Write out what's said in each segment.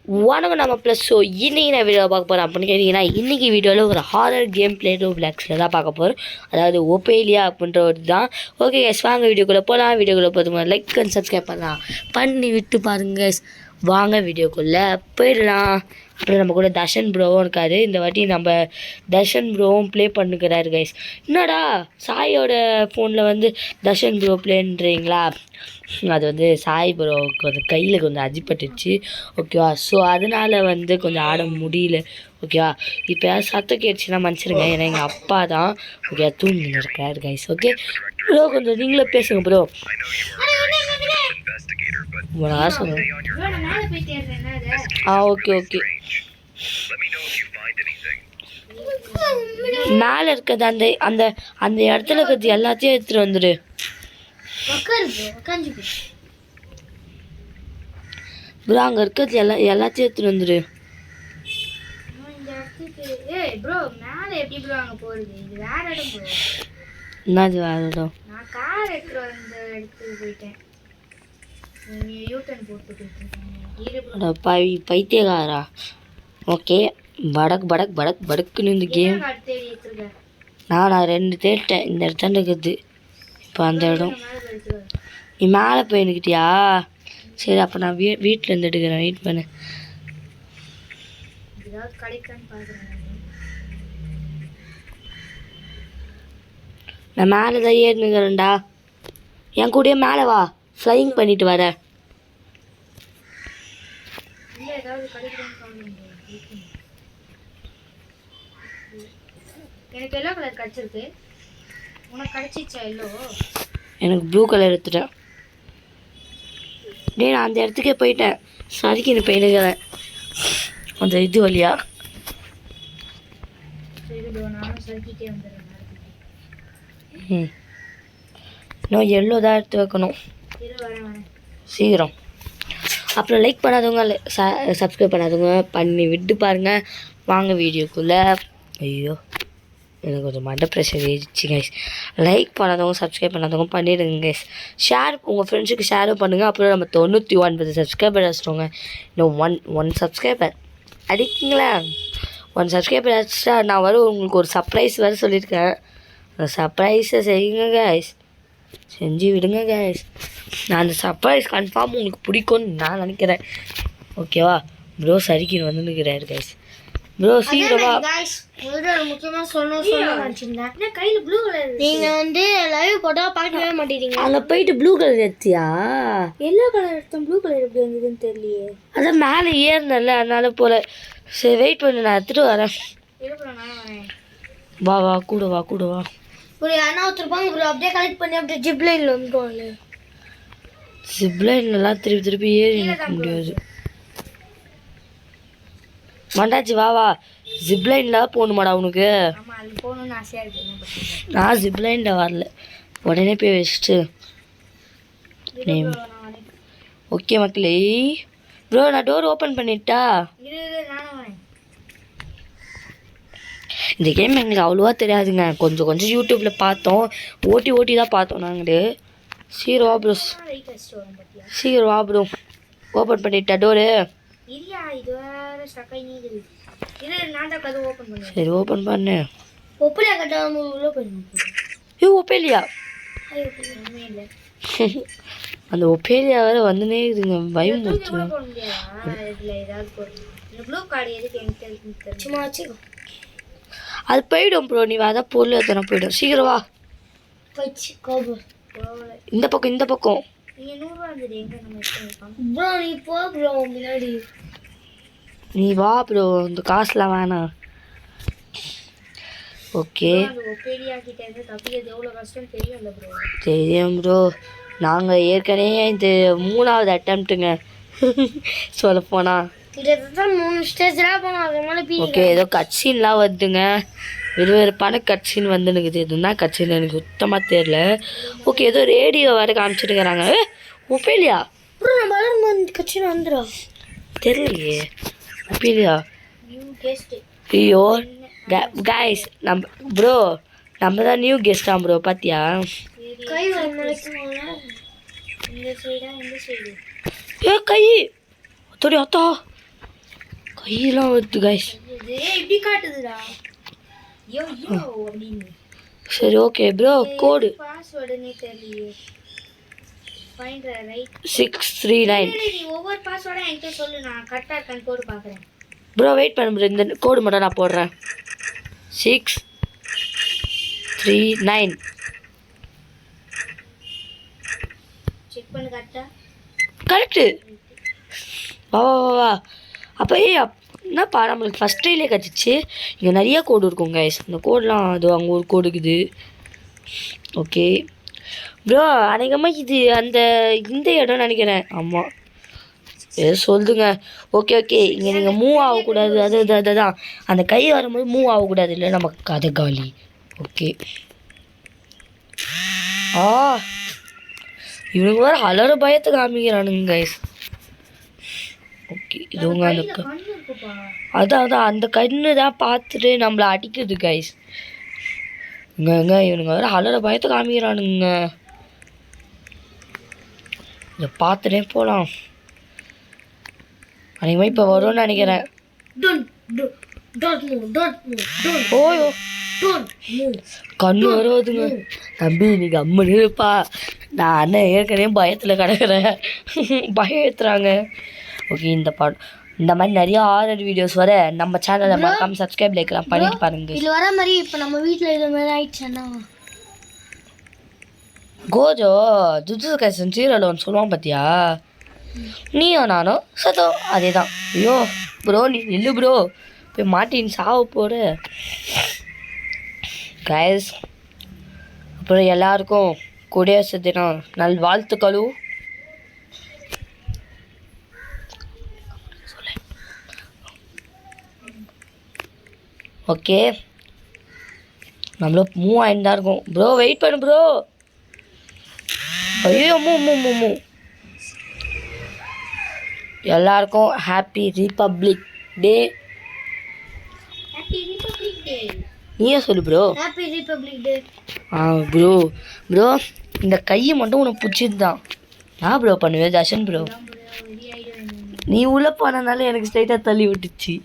வணக்கம் நம்ம plus. So இன்றைக்கி நான் வீடியோ பார்க்க போகிறேன் அப்படின்னு கேட்டிங்கன்னா, இன்றைக்கி வீடியோவில் ஒரு ஹாரர் கேம் பிளே ரோப்ளாக்ஸில் தான் பார்க்க போகிறோம். அதாவது ஒபேலியா அப்படின்ற ஒரு தான். ஓகே கேஸ், வாங்க வீடியோக்குள்ளே போகலாம். வீடியோக்குள்ளே போதுமா லைக் அண்ட் சப்ஸ்கிரைப் பண்ணி விட்டு பாருங்க கேஸ். வாங்க வீடியோக்குள்ளே போயிடலாம். அப்புறம் நம்ம கூட தர்ஷன் ப்ரோவும் இருக்கார். இந்த வாட்டி நம்ம தர்ஷன் ப்ரோவும் ப்ளே பண்ணுக்கிறாரு கைஸ். என்னடா சாயோட ஃபோனில் வந்து தர்ஷன் ப்ரோ ப்ளேன்றீங்களா? அது வந்து சாய் ப்ரோவுக்கு வந்து கையில் கொஞ்சம் அடிபட்டுச்சு. ஓகேவா? ஸோ அதனால் வந்து கொஞ்சம் ஆட முடியல. ஓகேவா? இப்போ சத்தம் கேட்டுச்சுன்னா மன்னிச்சிருங்க, ஏன்னா எங்கள் அப்பா தான் ஓகே தூங்கின்னு இருக்காரு கைஸ். ஓகே ப்ரோ, கொஞ்சம் நீங்களே பேசுங்க ப்ரோ. ஓகே ஓகே, மேலே இருக்கிறது அந்த அந்த அந்த இடத்துல இருக்கிறது எல்லாத்தையும் எடுத்துகிட்டு வந்துடு ப்ரோ. அங்கே இருக்கிறது எல்லாத்தையும் எடுத்துகிட்டு வந்துடு. என்னது வேற இடம்? பைத்தியக்காரா? ஓகே, படக் படக் படக் படக்குன்னு இந்த கேம் நான் 2 தேட்டேன். இந்த இடத்துல இருக்குது இப்போ அந்த இடம். நீ மேலே போயின்னுக்கிட்டியா? சரி, அப்போ நான் வீட்டில் இருந்து எடுக்கிறேன். வெயிட் பண்ணு. நான் மேலே தான் ஏறினுக்கிறேன்டா. என் கூடயே மேலே வா, ஃப்ளைங் பண்ணிட்டு வர. எனக்கு எல்லோ கலர் கிடைச்சிருக்கு. உனக்கு கிடைச்சிச்சா எல்லோ? எனக்கு ப்ளூ கலர் எடுத்துட்டேன். டே, நான் அந்த இடத்துக்கே போயிட்டேன். சரிக்கு போயினுக்கிறேன் அந்த இது வழியா. இன்னும் எல்லோ தான் எடுத்து வைக்கணும் சீக்கிரம். அப்புறம் லைக் பண்ணாதவங்க சப்ஸ்கிரைப் பண்ணாதவங்க பண்ணி விட்டு பாருங்கள். வாங்க வீடியோக்குள்ளே. ஐயோ, எனக்கு கொஞ்சம் மண்டை ப்ரெஷர் ஏறிச்சு கைஸ். லைக் பண்ணாதவங்க சப்ஸ்கிரைப் பண்ணாதவங்க பண்ணிவிடுங்க கைஸ். ஷேர் உங்கள் ஃப்ரெண்ட்ஸுக்கு ஷேரும் பண்ணுங்கள். அப்புறம் நம்ம 99 சப்ஸ்கிரைபர் அடிச்சிட்டோங்க. இன்னும் ஒன் சப்ஸ்கிரைபர் அடிக்குங்களா? 1 சப்ஸ்கிரைபர் அடிச்சிட்டா நான் உங்களுக்கு ஒரு சர்ப்ரைஸ் வேறு சொல்லியிருக்கேன். அந்த சர்ப்ரைஸை செய்யுங்க கைஸ், செஞ்சு விடுங்க கைஸ். நான் அந்த சர்ப்ரைஸ் கன்ஃபார்ம் உங்களுக்கு பிடிக்கும்னு நான் நினைக்கிறேன். ஓகேவா? ப்ரோ சரிக்கின்னு வந்து நிற்கிறாரு கைஸ். ப்ரோ சீக்கிரமா முக்கியமாக சொல்லணும் கையில் ப்ளூ கலர். நீங்கள் வந்து லைவ் போட்டால் பார்க்கவே மாட்டேங்கிறீங்க. அங்கே போயிட்டு ப்ளூ கலர் எடுத்தியா? எல்லோ கலர் எடுத்தோம், ப்ளூ கலர் எப்படி வந்ததுன்னு தெரியலையே. அதான் மேலே ஏறினல, அதனால போல. சரி வெயிட் பண்ணு, நான் எடுத்துகிட்டு வரேன். வா வா, கூட வா கூட வா. ஒரு அண்ணா ஒருத்தருப்பாங்க ப்ரோ, அப்படியே கலெக்ட் பண்ணி அப்படியே ஜிப்லைனில் வந்துடுவாங்க. ஜிப்லைன்லாம் திருப்பி ஏறி நிற்க முடியாது. மண்டாச்சி வா வா, ஜிப்லைனில் போகணுமாடா உனக்கு? நான் ஜிப்லைனில் வரல, உடனே போய் வச்சுட்டு. ஓகே மக்களே. ப்ரோ நான் டோர் ஓப்பன் பண்ணிட்டா? இந்த கேம் எங்களுக்கு அவ்வளோவா தெரியாதுங்க. கொஞ்சம் யூடியூப்பில் பார்த்தோம், ஓட்டி தான் பார்த்தோம் நாங்கள். சீக்கிரம் வா ப்ரோ, சீக்கிரம் வா ப்ரோ. ஓப்பன் பண்ணிட்டா டோரு? சரி ஓப்பன் பண்ணு. ஒப்பேலியா? அந்த ஒப்பேலியா வேற வந்துனே இருக்குங்க, பயம். அது போயிடும் ப்ரோ, நீ அதான் பொருள் எத்தனை போயிடும். சீக்கிரம் வா. இந்த பக்கம் நீ வா ப்ரோ, இந்த காசுலாம் வேணாம். ஓகே தெரியும் ப்ரோ. நாங்கள் ஏற்கனவே இது 3வது அட்டம்ப்ட்டுங்க சொல்ல போனால். ஓகே, ஏதோ கட்சின்லாம் வருதுங்க, வெறுப்பான கட்சின்னு வந்துனுக்குது. எதுனா கட்சின்னு எனக்கு சுத்தமாக தெரியல. ஓகே, ஏதோ ரேடியோ வேறு காமிச்சிட்டுக்கிறாங்க. ஒப்பேலியா கட்சின்னு வந்துடும் தெரியலையே. ஒப்பேலியா? ஐயோ கைஸ், ப்ரோ நம்ம தான் நியூ கெஸ்டா ப்ரோ, பார்த்தியா? ஏ கை தொடி அத்தா கையெல்லாம் வருது கைஸ். இப்படி காட்டுதுடா. யோ அப்படின்னு. சரி ஓகே ப்ரோ, கோடு பாஸ்வேர்டுனே தெரியலையே. Find right 639. நீ ஒவ்வொரு பாஸ்வேர்டா என்கிட்ட சொல்லு, நான் கரெக்டா இருக்கான்னு கோடு பார்க்குறேன். ப்ரோ வெயிட் பண்ணு ப்ரோ, இந்த கோடு மட்டும் நான் போடுறேன். 639. செக் பண்ணு கரெக்டா. கரெக்டு. வா வா வா வா. அப்போ என்னப்பா நம்மளுக்கு ஃபஸ்ட் ட்ரைலே கிடச்சிச்சு. இங்கே நிறைய கோடு இருக்கும் கைஸ். இந்த கோடெலாம் அது அங்கே ஒரு கோடு இருக்குது. ஓகே ப்ரோ, அநேகமாக இது இந்த இடம்னு நினைக்கிறேன். ஆமாம் சொல்லுங்க. ஓகே ஓகே, இங்கே நீங்கள் மூவ் ஆகக்கூடாது. அதுதான் அந்த கை வரும்போது மூவ் ஆகக்கூடாது, இல்லை நமக்கு கதை காலி. ஓகே. இவனுக்கு வேறு அலற பயத்தை காமிக்கிறானுங்க கைஸ். ஓகே இது உங்க அதான் அந்த கண்ணு தான் பார்த்துட்டு நம்மளை அடிக்குது கைஸ். இங்கே இவனுங்க வேறு அலற பயத்தை காமிக்கிறானுங்க. இதை பார்த்துட்டே போகலாம். அன்றைக்கி இப்போ வரும்னு நினைக்கிறேன். ஓயோ கண்ணு வருவதுங்க. தம்பி நீங்கள் அம்மனு இருப்பா, நான் அண்ணன் ஏற்கனவே பயத்தில் கிடக்குறேன். பயம் ஏற்றுறாங்க. ஓகே இந்த மாதிரி நிறைய ஹாரர் வீடியோஸ் வர நம்ம சேனலை மறக்காம சப்ஸ்கிரைப் லைக்லாம் பண்ணிட்டு பாருங்க. இது வர மாதிரி இப்போ நம்ம வீட்டில் இது மாதிரி ஆயிடுச்சுன்னா கோஜோ ஜுஜுட்சு கைசன் சீரியல் ஒன்று சொல்லுவான் பார்த்தியா, நீயும் நானும் சதோ அதே தான். ஐயோ ப்ரோ நீ இல்லை ப்ரோ, போய் மாட்டின்னு சாவ போகிற கைஸ். அப்புறம் எல்லாருக்கும் குடியரசு தினம் நல் வாழ்த்துக்களும். ஓகே நம்மளும் மூவ் ஆகிட்டு தான் இருக்கோம். ப்ரோ வெயிட் பண்ணு ப்ரோ. ஐயோ மூ எல்லாருக்கும் ஹாப்பி ரிபப்ளிக் டே. நீயே சொல்லு ப்ரோ. ஹாப்பி ரிபப்ளிக் டே. ப்ரோ இந்த கையை மட்டும் உனக்கு பிடிச்சது தான். நான் ப்ரோ பண்ணுவேன் ஜஷன் ப்ரோ. நீ உள்ளே போனதுனால எனக்கு ஸ்ட்ரைட்டாக தள்ளி விட்டுச்சு.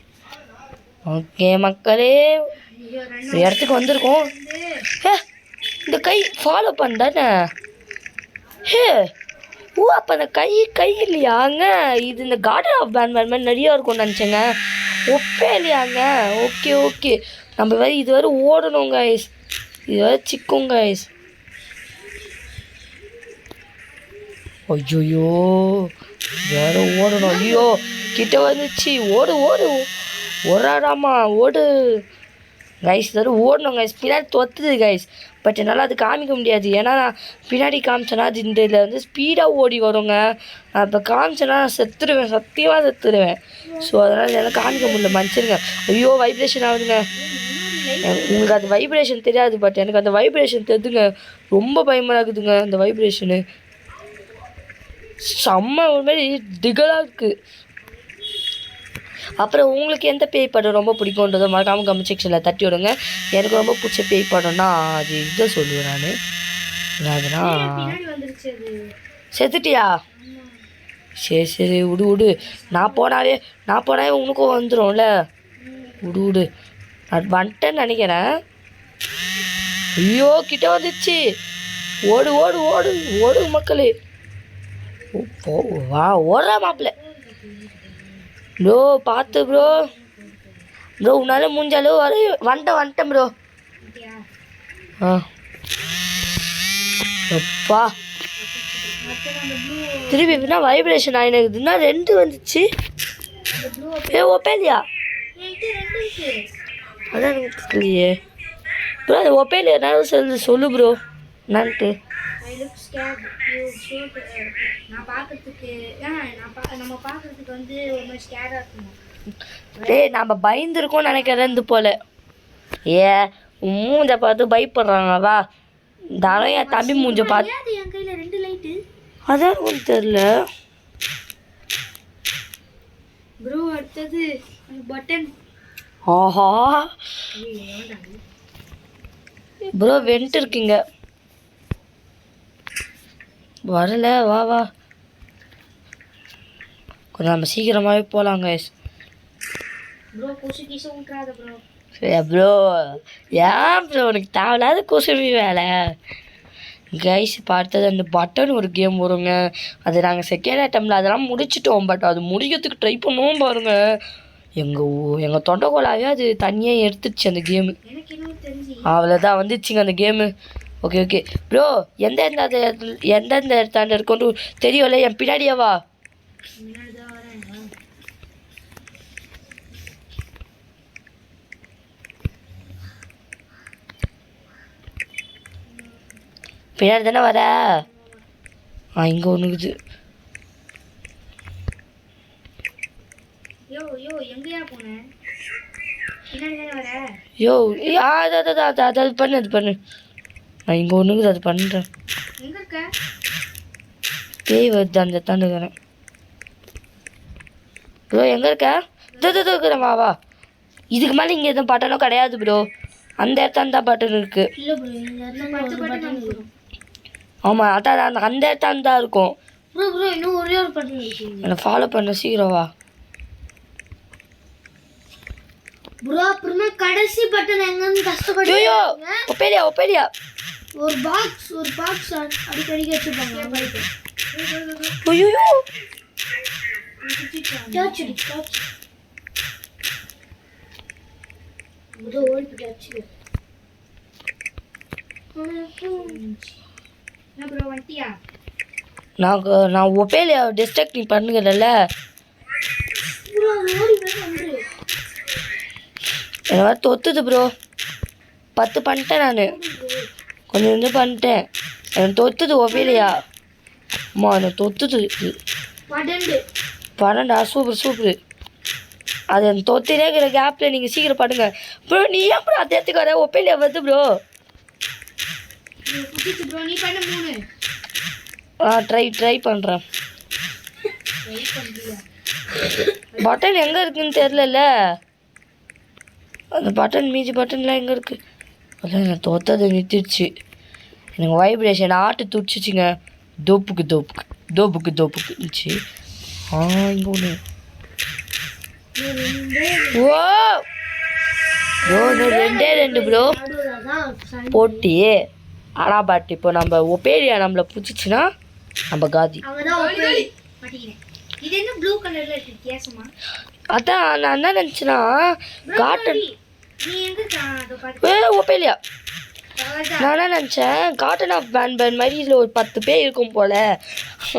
ஓகே மக்களே, ஒரு இடத்துக்கு வந்திருக்கோம். இந்த கை ஃபாலோ பண்ணானே. ஓ அப்போ அந்த கை இல்லையாங்க, இது இந்த கார்டன் ஆஃப் பேன்மேன் மாதிரி நிறையா இருக்கும்னு நினச்சேங்க. ஒப்பே இல்லையாங்க. ஓகே நம்ம வேறு இது வேறு ஓடணும் கைஸ், இது வேறு சிக்கும் கைஸ். ஐயோ வேறு ஓடணும். ஐயோ கிட்ட வந்துச்சு. ஓடாடாமா ஓடு கைஸ். வேறு ஓடணும் கைஸ். பின்னாடி தொத்துது கைஸ். பட் என்னால் அது காமிக்க முடியாது, ஏன்னா நான் பின்னாடி காமிச்சேன்னா அது இந்த இதில் வந்து ஸ்பீடாக ஓடி வருங்க. நான் இப்போ காமிச்சேன்னா நான் செத்துருவேன், சத்தியமாக செத்துருவேன். ஸோ அதனால் என்னால் காமிக்க முடியல, மன்னிச்சிருங்க. ஐயோ வைப்ரேஷன் ஆகுதுங்க. உங்களுக்கு அந்த வைப்ரேஷன் தெரியாது, பட் எனக்கு அந்த வைப்ரேஷன் தெரியுதுங்க. ரொம்ப பயமாக இருக்குதுங்க அந்த வைப்ரேஷனு. செம்ம ஒரு மாதிரி திகழாக இருக்குது. அப்புறம் உங்களுக்கு எந்த பேய் படம் ரொம்ப பிடிக்குன்றதோ மறக்காமல் கமெண்ட் செக்ஷனில் தட்டி விடுங்க. எனக்கு ரொம்ப பிடிச்ச பேய் படம்னா அது இதை சொல்லுவேன் நான். அதுனா செத்துட்டியா? சரி விடு. நான் போனாலே உனக்கும் வந்துடும்ல. விடு நான் வந்துட்டேன்னு நினைக்கிறேன். ஐயோ கிட்ட வந்துடுச்சு. ஓடு மக்களே. வா ஓடுறா மாப்பிள்ள. ப்ரோ பார்த்து ப்ரோ உன்னால் முடிஞ்சாலும் வந்துட்டேன் ப்ரோ. அப்பா திருப்பி எப்படின்னா வைப்ரேஷன் ஆகினதுன்னா 2 வந்துச்சு. ஒப்பேலியா அதான் எனக்கு தெரியலையே ப்ரோ. அது ஒப்பேலியா என்னாலும் சொல்லு ப்ரோ என்னான்ட்டு. நம்ம பயந்துருக்கோம் நினைக்கிறேன் போல. மூஞ்ச பார்த்து பயப்படுறாங்க. வா தானம் என் தம்பி மூஞ்ச பார்த்து அதான் ஒன்றும் தெரியல. ஆஹா ப்ரோ வென்ட் இருக்குங்க. வரல. வா கொஞ்சம் நம்ம சீக்கிரமாகவே போகலாம் கைஸ். ப்ரோ கொசு கீசு விட்றாத ப்ரோ. ப்ரோ ஏன் ப்ரோ உனக்கு தேவையில்லாத குசுமி வேலை. கைஸ் பார்த்தது அந்த பட்டன் ஒரு கேம் வருங்க, அது நாங்கள் செகண்ட் அட்டம்ல அதெல்லாம் முடிச்சிட்டோம். பட் அது முடிக்கிறதுக்கு ட்ரை பண்ணுவோம் பாருங்க, எங்கள் தொண்டைக்கோலாவே அது தனியாக எடுத்துச்சு அந்த கேமு. அவ்வளோதான் வந்துச்சுங்க அந்த கேமு. ஓகே ஓகே ப்ரோ, எந்தெந்த இடத்தாண்ட இருக்கும்னு தெரியும்ல, என் பின்னாடியே வா. பின்னாடி தானே வர? இங்கே ஒன்றுக்குது. யோ அது பண்ணு, அது பண்ணு. நான் இங்கே ஒன்றுக்குது, அது பண்ணுறேன். பேய் வருது அந்த தாண்டுக்கிறேன். ப்ரோ எங்கே இருக்க? இருக்கிறேன், வா வா. இதுக்கு மேலே இங்கே எதுவும் பட்டனும் கிடையாது ப்ரோ, அந்த இடத்தான் தான் பட்டன் இருக்கு. ஆமாம் அதான் அந்த இடத்தான் தான் இருக்கும். என்னை ஃபாலோ பண்ண, சீக்கிரம் வா ப்ரோ. அப்புறமா கடைசி பட்டன் எங்கன்னு கஷ்டப்பட்டு ஒப்பேலியா ஒரு பாக்ஸ் அடிக்கடி வச்சுப்பாங்க. ஐயோ நான் ஒப்பேலியா டிஸ்ட்ராக்ட் நீ பண்ணுகிறல்ல, என்ன மாதிரி தொத்துது ப்ரோ. 10 பண்ணிட்டேன் நான், கொஞ்சம் பண்ணிட்டேன். எனக்கு தொத்துது ஒப்பேலியா. அம்மா எனக்கு தொத்துது. 12 சூப்பர். அது எனக்கு தொத்தினே இருக்கிற கேப்பில் நீங்கள் சீக்கிரம் பண்ணுங்க ப்ரோ. நீ ஏன் ப்ரோ அதை எடுத்துக்க வர? ஒப்பேலியா வருது ப்ரோ. ட்ரை பண்ணுறேன். பட்டன் எங்கே இருக்குன்னு தெரிலல, அந்த பட்டன் மீதி பட்டன்லாம் எங்கே இருக்குது? அதான் நான் தோத்ததை நிறுத்திடுச்சு. எனக்கு வைப்ரேஷன் ஆட்டு துடிச்சிச்சிங்க. தோப்புக்கு இருந்துச்சு. இங்கே ஒன்று. ஓ ப்ரோ, ரெண்டு ப்ரோ போட்டி. ஆனால் பட் இப்போ நம்ம ஒப்பேலியா நம்மளை பிடிச்சிச்சின்னா நம்ம காதி. அதான் நான் என்ன நினச்சேன்னா காட்டன் ஒப்பேலியா. நான் என்ன நினச்சேன், காட்டன் ஆஃப் பேன் மாதிரி இதில் ஒரு 10 பேர் இருக்கும் போல்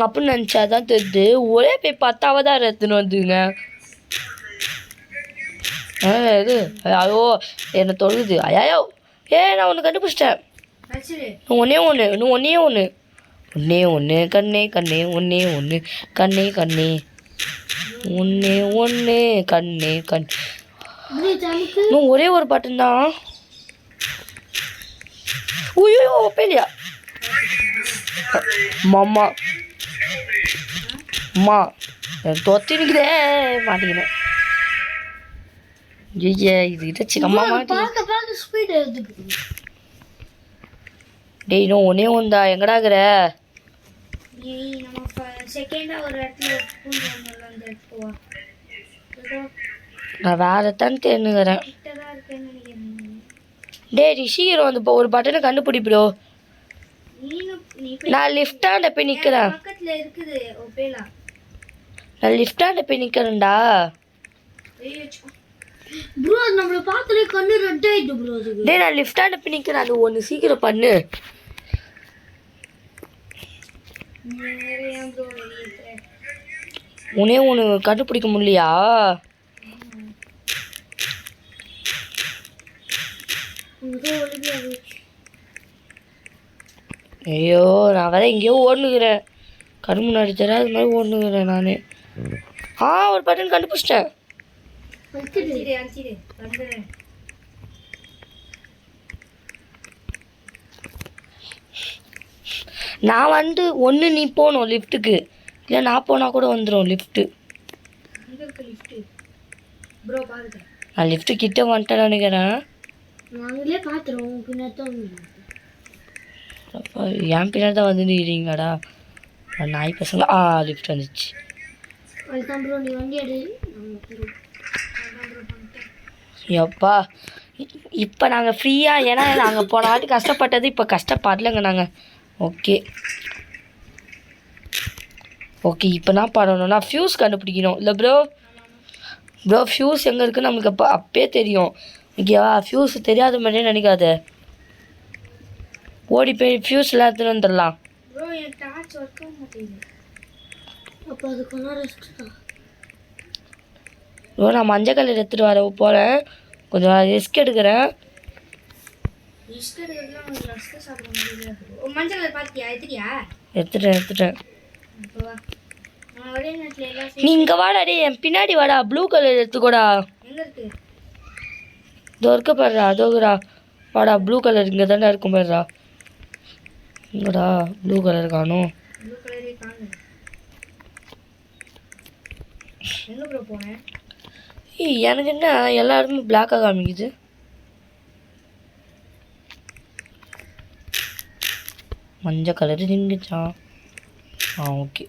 அப்படின்னு நினச்சா தான் தெரியுது. ஒரே பேர் 10ஆவதாக எடுத்துன்னு வந்துங்க. இது ஐயோ என்னை தொழுது. ஐயோ நான் ஒன்று கண்டுபிடிச்சிட்டேன். ஒன்னே ஒன்று கண்ணே ஒன்னே ஒன்று கண்ணே இன்னும் ஒரே ஒரு பட்டன் தான். ஐயோ ஒப்பேலியா. அம்மா தொத்தினுக்குதே மாட்டேங்கிறேன். இது இதாச்சுக்கம்மா மாட்டேன். டேய் இன்னும் ஒன்னே ஒன்றா, எங்கடாகிற? நான் வேற தான் தேர்னுக்கிறேன். டேய் ரிஷிகர் வந்து இப்போ ஒரு பட்டனை கண்டுபிடி ப்ரோ. நான் லிஃப்டாண்ட போய் நிற்கிறேன். நான் லிஃப்டாண்ட போய் நிற்கிறேன்டா. ப்ரோ நம்மள பார்த்தலே கண்ணு ரெட் ஆயிடுது ப்ரோ. டேய் நான் லிஃப்டாண்ட போய் நிற்கிறேன். அது ஒன்று சீக்கிரம் பண்ணு. உனே ஒன்று கண்டுபிடிக்க முடியலையா? ஐயோ நான் வேற எங்கேயோ ஓடுனுக்கிறேன். கண் முன்னாடி தர அது மாதிரி ஓடுனுக்கிறேன் நான். ஒரு பட்டன் கண்டுபிடிச்சிட்டேன். நான் வந்து ஒன்று நீ போகணும் லிஃப்ட்டுக்கு, இல்லை நான் போனால் கூட வந்துடும் லிஃப்ட்டு. நான் லிஃப்ட்டு கிட்ட வந்துட்டேன்னு நினைக்கிறேன். என் பின்னாடி தான் வந்து நிற்கிறீங்களாடா நாய் பசங்க. லிஃப்ட் வந்துச்சு. எப்பா இப்போ நாங்கள் ஃப்ரீயாக, ஏன்னா நாங்கள் போன வாட்டி கஷ்டப்பட்டது இப்போ கஷ்டப்படலைங்க நாங்கள். ஓகே ஓகே, இப்போ என்ன பண்ணணும்னா ஃப்யூஸ் கண்டுபிடிக்கணும் இல்லை ப்ரோ? ப்ரோ ஃப்யூஸ் எங்கே இருக்குன்னு நம்மளுக்கு அப்பயே தெரியும். ஓகேவா? ஃப்யூஸ் தெரியாத மாதிரியே நினைக்காத. ஓடி போய் ஃப்யூஸ்லாம் எடுத்துன்னு வந்துடலாம். ப்ரோ நான் மஞ்சள் கலர் எடுத்துகிட்டு வர போகிறேன், கொஞ்சம் ரிஸ்க் எடுக்கிறேன். எடுத்துட்டேன். நீ இங்கே வாடா, டே என் பின்னாடி வாடா. ப்ளூ கலர் எடுத்துக்கோடா. இதோ இருக்க பாருடா, அதோடா வாடா. ப்ளூ கலர் இங்கே தானே இருக்கும் பாருடா. இங்கடா ப்ளூ கலர் காணும். எனக்கு என்ன எல்லாருமே பிளாக்காக காமிக்குது. மஞ்சள் கலர் நின்றுச்சா? ஓகே.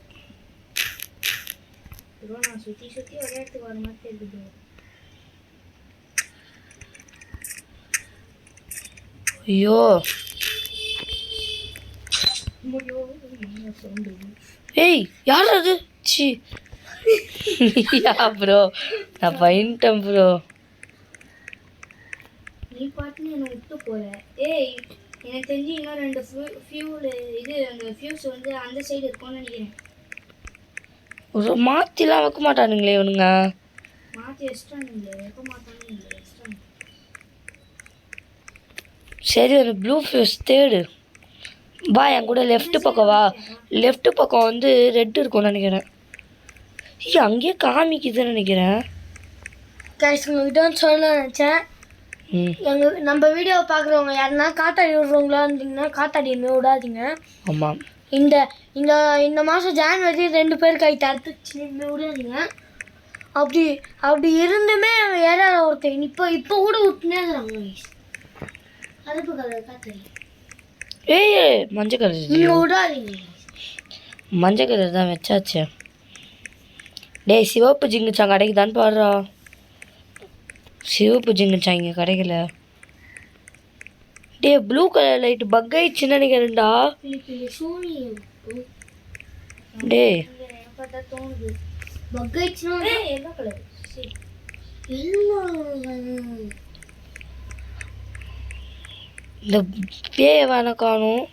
ஐயோ ஏய் யார் அது? சி ப்ரோ நான் பண்ணிட்டேன் ப்ரோ. நீ பாட்டுன்னு என்னை விட்டு போற. ஏய் எனக்கு தெரிஞ்சு இன்னும் 2 ஃபியூல் இது அந்த ஃபியூஸ் வந்து அந்த சைடு இருக்கும்னு நினைக்கிறேன். ஒரு மாற்றிலாம் வைக்க மாட்டானுங்களே இவனுங்க. மாற்றி வச்சிட்டானுங்க, வைக்க மாட்டானுங்க. சரி ஒரு ப்ளூ ஃபியூஸ் தேடு. வா என் கூட லெஃப்ட் பக்கம் வா. லெஃப்ட் பக்கம் வந்து ரெட் இருக்கும்னு நினைக்கிறேன். அங்கேயே காமிக்குதுன்னு நினைக்கிறேன். கைஸ் உங்ககிட்ட சொல்ல நினச்சேன். நம்ம வீடியோவை பார்க்குறவங்க யாருன்னா காத்தாடி விடுறவங்களா இருந்தீங்கன்னா காத்தாடி இன்னும் விடாதீங்க. ஆமாம். இந்த இந்த இந்த மாதம் ஜான்வரி 2 பேர் கை தடுத்துச்சு, இன்னும் விடாதீங்க. அப்படி இருந்துமே யாராவது ஒருத்தர் இப்போ கூட விட்டுனே இருக்கிறாங்க. கருப்பு கலர் காத்தாடி. ஏய் மஞ்சள் கலர். நீங்கள் விடாதீங்க. மஞ்சள் கலர் தான் வச்சாச்சு. டேய் சிவப்பு ஜிங்குச்சான் கிடைக்குதான்னு பாடுறா. சிவப்பு ஜிங்குச்சான் இங்கே கிடைக்கல. Day blue colour light buck ஆயிடுச்சுன்னு நினைக்கிறேன்டா. டே பக் ஆயிடுச்சுன்னா எல்லோ கலர். இந்த பேய வேணா காணும்.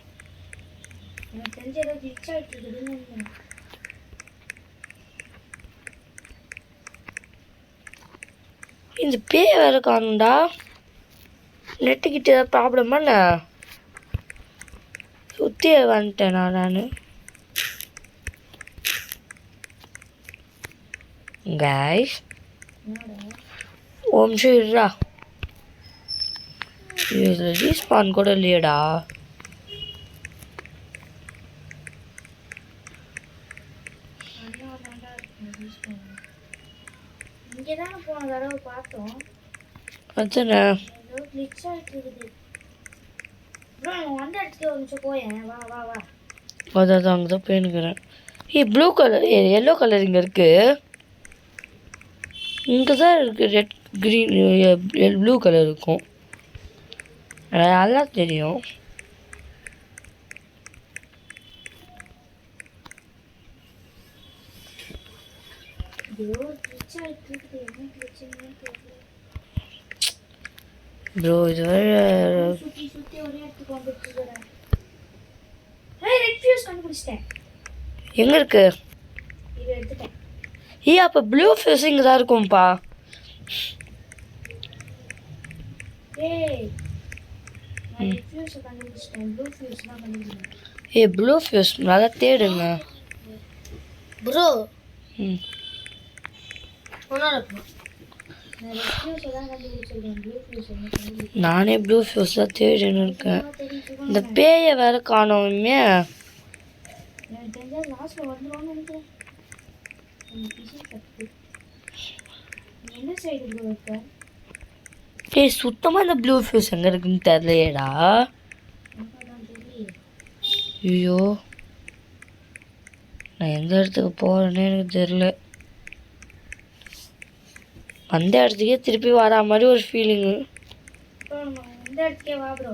எனக்கு தெரிஞ்ச ஏதோ கிளிச் ஆகிட்டு இருக்குதுன்னு. இந்த பேய வேற காணும்டா. நெட்டுக்கிட்ட ஏதாவது ப்ராப்ளமா என்ன? சுற்றி வந்துட்டேனா நான்? கைஸ் ஒரு நிமிஷம் இருடா. இதில் ரீஸ்பான் கூட இல்லையடா. அதானே அதான் அங்கே தான் போயின்னுக்கிறேன். ப்ளூ கலர் எல்லோ கலர் இங்கே இருக்குது. இங்கே தான் இருக்குது ரெட் க்ரீன் ப்ளூ கலர் இருக்கும். நல்லா தெரியும். ப்ரோ இது வேற எங்கே இருக்கு? அப்போ ப்ளூ ஃபியூஸ் இங்கே தான் இருக்கும்ப்பா. ப்ளூ ஃபியூஸ் நல்லா தேடுங்க ப்ரோ. நானே ப்ளூ ஃபியூஸ் தான் தேடின்னு இருக்கேன். இந்த பேயை வேற காணோமே. சுத்தமாக இந்த ப்ளூ ஃபியூஸ் எங்கே இருக்குன்னு தெரியலையேடா. ஐயோ நான் எந்த இடத்துக்கு போகிறேன்னு எனக்கு தெரியல. அந்த இடத்துக்கே திருப்பி வரா மாதிரி ஒரு ஃபீலிங்கு. ப்ரோ நம்ம இந்த இடத்துக்கே வா ப்ரோ.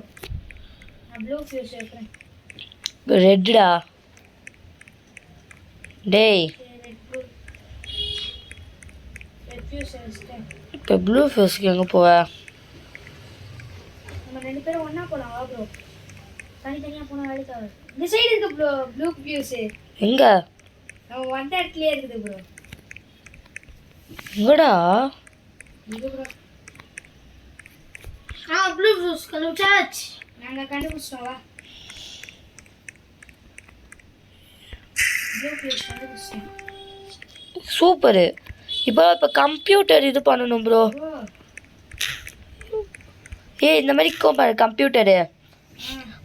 நான் ப்ளூ ஃபியூஸ் எடுக்கிறேன். ரெட்டுடா டேய். ரெட் ப்ளூ ரெட் ஃபியூஸ் எடுத்துட்டேன். இப்போ ப்ளூ ஃபியூஸ்க்கு எங்கே போவ? நம்ம 2 பேரும் ஒன்றா போகலாம் வா ப்ரோ. தனித்தனியாக போனால் வேலைக்கு ஆகாது. இந்த சைடு இருக்கு ப்ரோ ப்ளூ ஃபியூஸு. எங்கே? நம்ம வந்த இடத்துலயே இருக்குது ப்ரோ. எங்கடா? இது ப்ரோ. ப்ளூ ஃபியூஸ் கண்டுபிடிச்சாச்சு. நாங்கள் கண்டுபிடிச்சிட்டோம் வா. ப்ளூ ஃபியூஸ் கண்டுபிடிச்சிட்டேன். சூப்பரு. இப்போ கம்ப்யூட்டர் இது பண்ணணும் ப்ரோ. இந்த மாதிரி பாரு கம்ப்யூட்டரு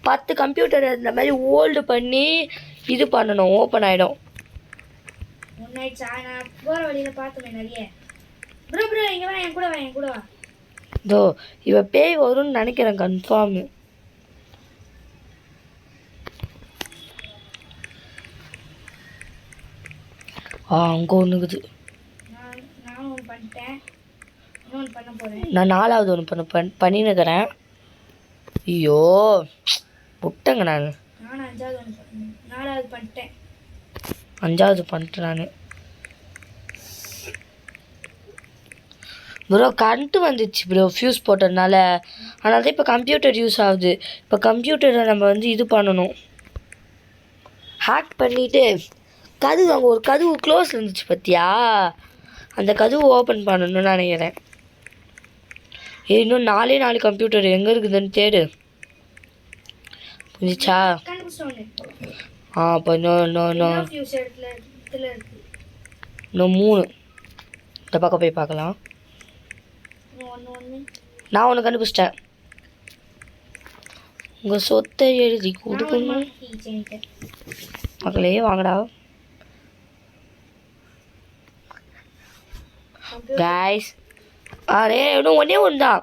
10 கம்ப்யூட்டர் இந்த மாதிரி ஓல்டு பண்ணி இது பண்ணணும். ஓப்பன் ஆகிடும். ஒன்றாயிடுச்சா? நான் போகிற வழியில் பார்த்தோமே நிறைய. ப்ரோ ப்ரோ இங்கே வா, என் கூட வா, என் கூட வா. இதோ இவ பேய் வரும்னு நினைக்கிறேன் கன்ஃபார்மு. அங்கே ஒன்றுக்குது. நானும் ஒன்று பண்ணிட்டேன். இன்னொன்று பண்ண போகிறேன். நான் 4வது ஒன்று பண்ணினுக்கிறேன். ஐயோ விட்டேங்க நான். நானும் 5வது ஒன்று பண்ணேன். 4வது பண்ணிட்டேன். 5வது பண்ணிட்டேன் நான். ப்ரோ கரண்ட்டு வந்துச்சு ப்ரோ ஃபியூஸ் போட்டதுனால. அதனால தான் இப்போ கம்ப்யூட்டர் யூஸ் ஆகுது. இப்போ கம்ப்யூட்டரை நம்ம இது பண்ணணும். ஹேக் பண்ணிவிட்டு கதவு அங்கே ஒரு கதவு க்ளோஸில் இருந்துச்சு பார்த்தியா? அந்த கதவு ஓப்பன் பண்ணணும்னு நினைக்கிறேன். இன்னும் 4 கம்ப்யூட்டர் எங்கே இருக்குதுன்னு தேடு. புரிஞ்சிச்சா? இப்போ இன்னும் 3. இந்த பக்கம் போய் பார்க்கலாம். நான் ஒன்று கண்டுபிடிச்சிட்டேன். உங்கள் சொத்தை எழுதி கொடுக்கணும். மக்களே வாங்கடா கைஸ். இன்னும் ஒன்றே ஒன்று தான்.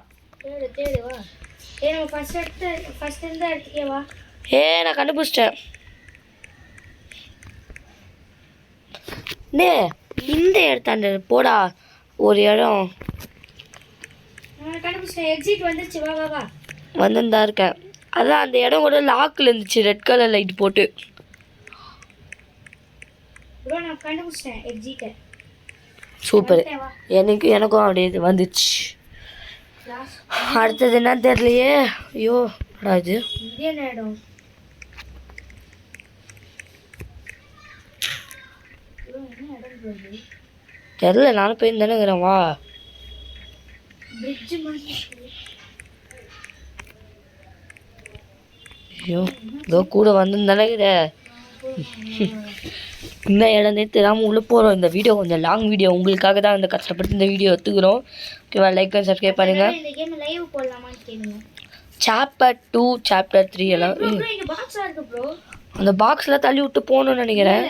நான் கண்டுபிடிச்சிட்டேன். இந்த இடத்தாண்ட போடா ஒரு இடம் வந்துருந்தா இருக்கேன். அதான் அந்த இடம் கூட லாக்கில் இருந்துச்சு ரெட் கலர் லைட் போட்டு. சூப்பர். எனக்கும் அப்படியே இது வந்துச்சு. அடுத்தது என்ன தெரியலையே. ஐயோ இது தெரியல. நானும் போய் தானேங்கிறேன். வா ஐயோ இதோ கூட வந்து நினைக்கிற. இந்த இடமே தெரியாமல் உள்ளே போகிறோம். இந்த வீடியோ கொஞ்சம் லாங் வீடியோ. உங்களுக்காக தான் இந்த கஷ்டப்பட்டு இந்த வீடியோ எடுத்துக்கிறோம். ஓகேவா? லைக் அண்ட் சப்ஸ்கிரைப் பண்ணுங்கள். சாப்டர் 2 சாப்டர் 3 எல்லாம் அந்த பாக்ஸில் தள்ளி விட்டு போகணும்னு நினைக்கிறேன்.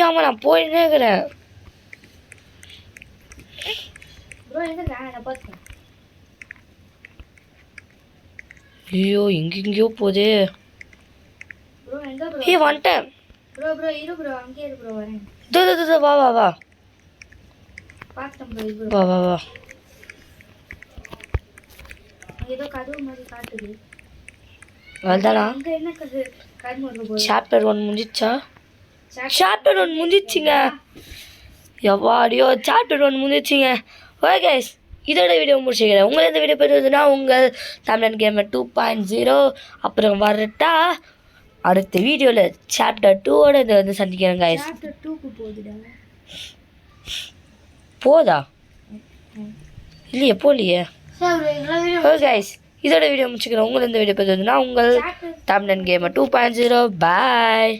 ஆமாம் நான் போயின்னே இருக்கிறேன். ஐயோ எங்கெங்கயோ போதே. வந்துட்டேன். வா வா வா வா வா வா. சாப்டர் 1 முடிஞ்சிச்சா? சாப்டர் 1 முடிஞ்சிச்சுங்க. எவ்வாடியோ சாப்டர் 1 முடிஞ்சிச்சுங்க. ஓகே கைஸ், இதோட வீடியோ முடிச்சுக்கிறேன். உங்களுக்கு இந்த வீடியோ பெறுவதுன்னா உங்கள் தமிழன் கேமர் 2.0. அப்புறம் வரட்டா அடுத்த வீடியோவில் சாப்டர் 2ஓட இதை சந்திக்கிறேன் கைஸ். போதா இல்லையே போலியே. ஓகே கைஸ், இதோட வீடியோ முடிச்சுக்கிறேன். உங்களுக்கு இந்த வீடியோ பெறுவதுன்னா உங்கள் தமிழன் கேமர் 2.0. பாய்.